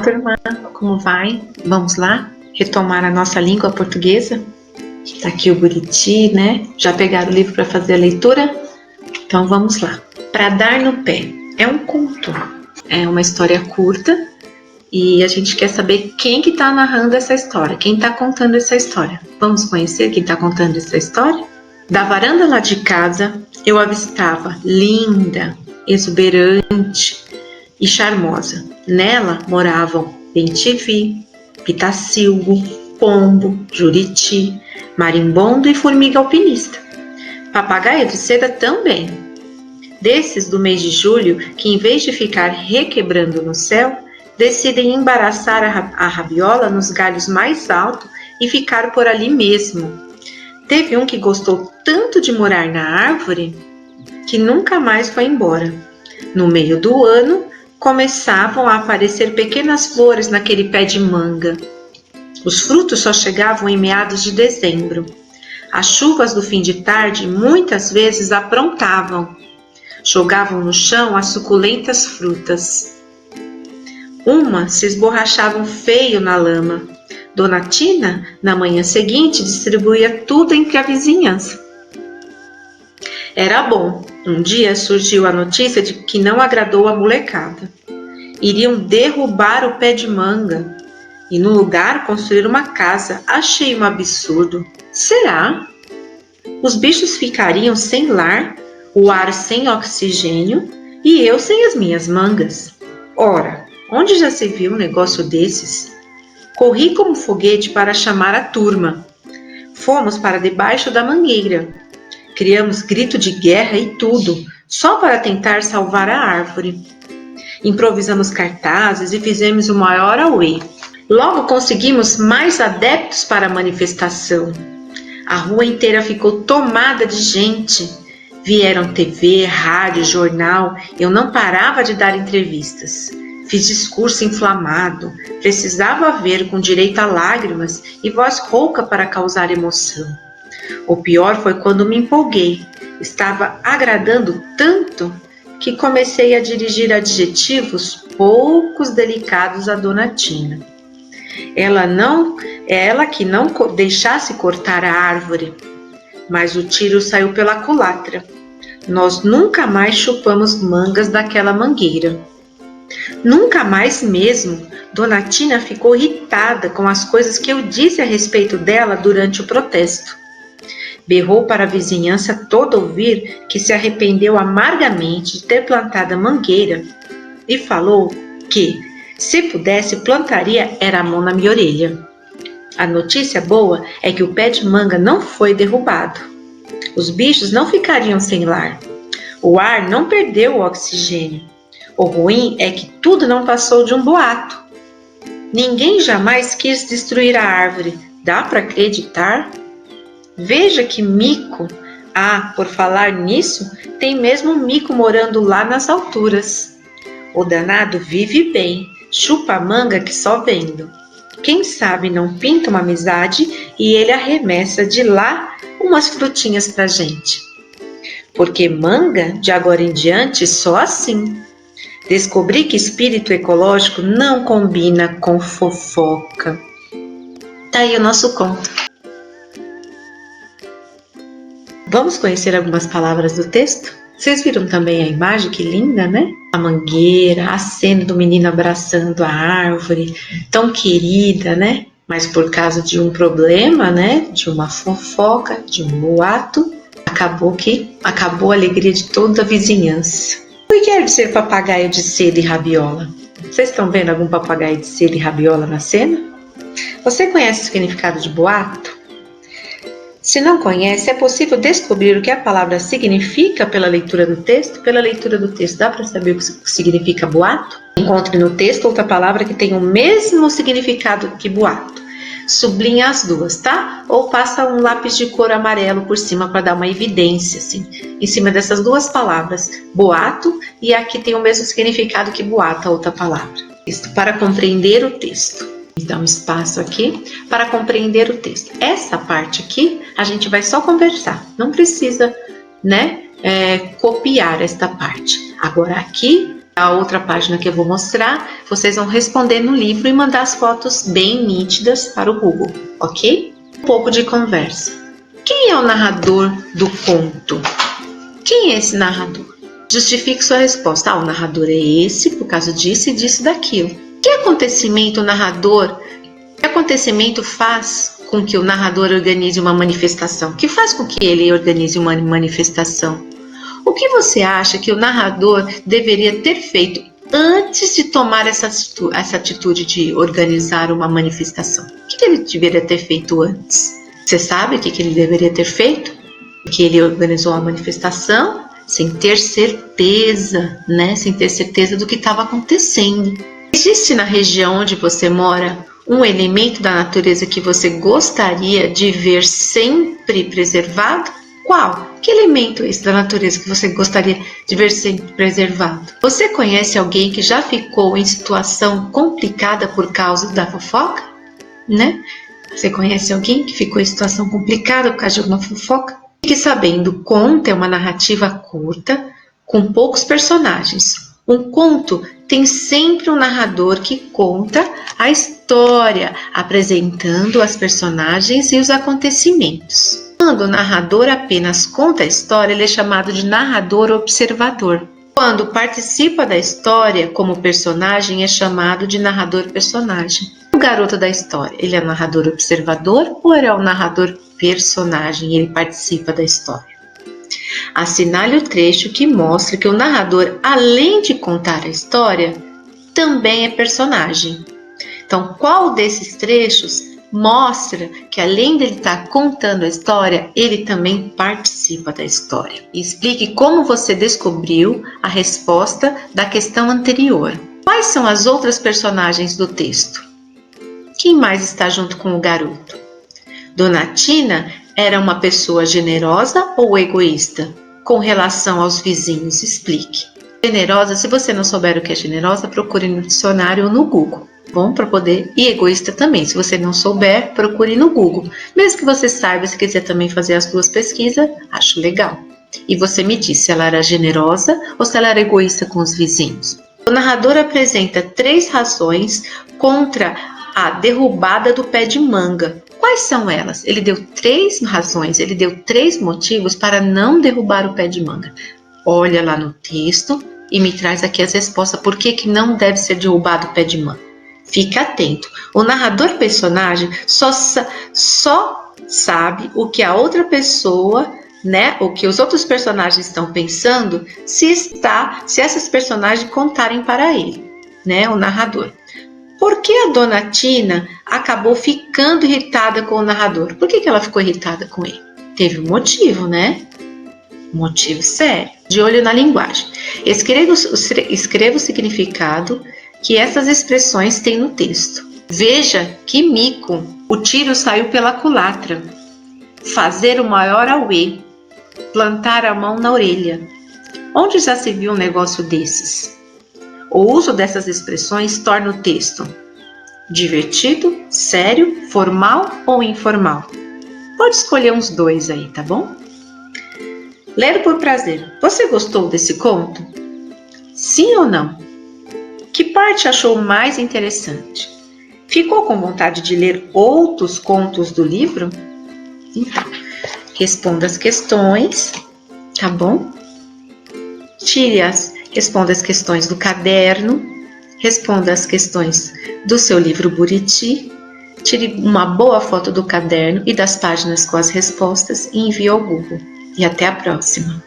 turma, como vai? Vamos lá retomar a nossa língua portuguesa? Tá aqui o Buriti, né? Já pegaram o livro para fazer a leitura? Então vamos lá. Para dar no pé é um conto, é uma história curta e a gente quer saber quem que tá narrando essa história, quem tá contando essa história. Vamos conhecer quem tá contando essa história? Da varanda lá de casa eu avistava linda, exuberante e charmosa. Nela moravam bem-te-vi, pitacilgo, pombo, juriti, marimbondo e formiga alpinista. Papagaio de seda também. Desses do mês de julho que, em vez de ficar requebrando no céu, decidem embaraçar a rabiola nos galhos mais altos e ficar por ali mesmo. Teve um que gostou tanto de morar na árvore que nunca mais foi embora. No meio do ano, começavam a aparecer pequenas flores naquele pé de manga. Os frutos só chegavam em meados de dezembro. As chuvas do fim de tarde muitas vezes aprontavam. Jogavam no chão as suculentas frutas. Umas se esborrachavam feio na lama. Dona Tina, na manhã seguinte, distribuía tudo entre a vizinhança. Era bom. Um dia surgiu a notícia de que não agradou a molecada. Iriam derrubar o pé de manga e no lugar construir uma casa. Achei um absurdo. Será? Os bichos ficariam sem lar, o ar sem oxigênio e eu sem as minhas mangas. Ora, onde já se viu um negócio desses? Corri como foguete para chamar a turma. Fomos para debaixo da mangueira. Criamos grito de guerra e tudo, só para tentar salvar a árvore. Improvisamos cartazes e fizemos o maior auê. Logo conseguimos mais adeptos para a manifestação. A rua inteira ficou tomada de gente. Vieram TV, rádio, jornal. Eu não parava de dar entrevistas. Fiz discurso inflamado. Precisava ver com direito a lágrimas e voz rouca para causar emoção. O pior foi quando me empolguei. Estava agradando tanto que comecei a dirigir adjetivos poucos delicados à Dona Tina. Ela que não deixasse cortar a árvore, mas o tiro saiu pela culatra. Nós nunca mais chupamos mangas daquela mangueira. Nunca mais mesmo. Dona Tina ficou irritada com as coisas que eu disse a respeito dela durante o protesto. Berrou para a vizinhança toda ouvir que se arrependeu amargamente de ter plantado a mangueira e falou que, se pudesse, plantaria era a mão na minha orelha. A notícia boa é que o pé de manga não foi derrubado. Os bichos não ficariam sem lar. O ar não perdeu o oxigênio. O ruim é que tudo não passou de um boato. Ninguém jamais quis destruir a árvore. Dá para acreditar? Veja que mico! Ah, por falar nisso, tem mesmo um mico morando lá nas alturas. O danado vive bem, chupa a manga que só vendo. Quem sabe não pinta uma amizade e ele arremessa de lá umas frutinhas pra gente. Porque manga, de agora em diante, só assim. Descobri que espírito ecológico não combina com fofoca. Tá aí o nosso conto. Vamos conhecer algumas palavras do texto? Vocês viram também a imagem, que linda, né? A mangueira, a cena do menino abraçando a árvore, tão querida, né? Mas por causa de um problema, né? De uma fofoca, de um boato, acabou a alegria de toda a vizinhança. O que quer dizer papagaio de seda e rabiola? Vocês estão vendo algum papagaio de seda e rabiola na cena? Você conhece o significado de boato? Se não conhece, é possível descobrir o que a palavra significa pela leitura do texto? Pela leitura do texto, dá para saber o que significa boato? Encontre no texto outra palavra que tem o mesmo significado que boato. Sublinha as duas, tá? Ou passa um lápis de cor amarelo por cima para dar uma evidência, assim, em cima dessas duas palavras, boato e aqui tem o mesmo significado que boato, a outra palavra. Isso para compreender o texto. Dá um espaço aqui para compreender o texto. Essa parte aqui a gente vai só conversar, não precisa, né, copiar esta parte. Agora aqui A outra página que eu vou mostrar, vocês vão responder no livro e mandar as fotos bem nítidas para o Google, ok? Um pouco de conversa. Quem é o narrador do conto? Quem é esse narrador? Justifique sua resposta. O narrador é esse, por causa disso e disso daquilo. Que acontecimento faz com que o narrador organize uma manifestação? Que faz com que ele organize uma manifestação? O que você acha que o narrador deveria ter feito antes de tomar essa atitude de organizar uma manifestação? O que ele deveria ter feito antes? Você sabe o que ele deveria ter feito? Que ele organizou a manifestação sem ter certeza, né? Sem ter certeza do que estava acontecendo. Existe na região onde você mora um elemento da natureza que você gostaria de ver sempre preservado? Qual? Que elemento é esse da natureza que você gostaria de ver sempre preservado? Você conhece alguém que já ficou em situação complicada por causa da fofoca? Né? Você conhece alguém que ficou em situação complicada por causa de alguma fofoca? Fique sabendo, o conto é uma narrativa curta, com poucos personagens. Um conto tem sempre um narrador que conta a história, apresentando as personagens e os acontecimentos. Quando o narrador apenas conta a história, ele é chamado de narrador observador. Quando participa da história como personagem, é chamado de narrador personagem. O garoto da história, ele é narrador observador ou ele é o narrador personagem? Ele participa da história. Assinale o trecho que mostra que o narrador, além de contar a história, também é personagem. Então, qual desses trechos mostra que além dele estar contando a história, ele também participa da história? E explique como você descobriu a resposta da questão anterior. Quais são as outras personagens do texto? Quem mais está junto com o garoto? Donatina era uma pessoa generosa ou egoísta? Com relação aos vizinhos, explique. Generosa, se você não souber o que é generosa, procure no dicionário ou no Google. Bom, para poder. E egoísta também. Se você não souber, procure no Google. Mesmo que você saiba, se quiser também fazer as duas pesquisas, acho legal. E você me diz se ela era generosa ou se ela era egoísta com os vizinhos. O narrador apresenta 3 razões contra a derrubada do pé de manga. Quais são elas? Ele deu 3 razões, ele deu 3 motivos para não derrubar o pé de manga. Olha lá no texto e me traz aqui as respostas. Por que não deve ser derrubado o pé de manga? Fique atento. O narrador personagem só sabe o que a outra pessoa, né, o que os outros personagens estão pensando, se essas personagens contarem para ele, né, o narrador. Por que a Donatina acabou ficando irritada com o narrador? Por que ela ficou irritada com ele? Teve um motivo, né? Um motivo sério. De olho na linguagem. Escreva o significado que essas expressões têm no texto. Veja que mico. O tiro saiu pela culatra. Fazer o maior auê. Plantar a mão na orelha. Onde já se viu um negócio desses? O uso dessas expressões torna o texto divertido, sério, formal ou informal. Pode escolher uns 2 aí, tá bom? Ler por prazer. Você gostou desse conto? Sim ou não? Que parte achou mais interessante? Ficou com vontade de ler outros contos do livro? Então, responda as questões, tá bom? Responda as questões do caderno, responda as questões do seu livro Buriti, tire uma boa foto do caderno e das páginas com as respostas e envie ao Google. E até a próxima!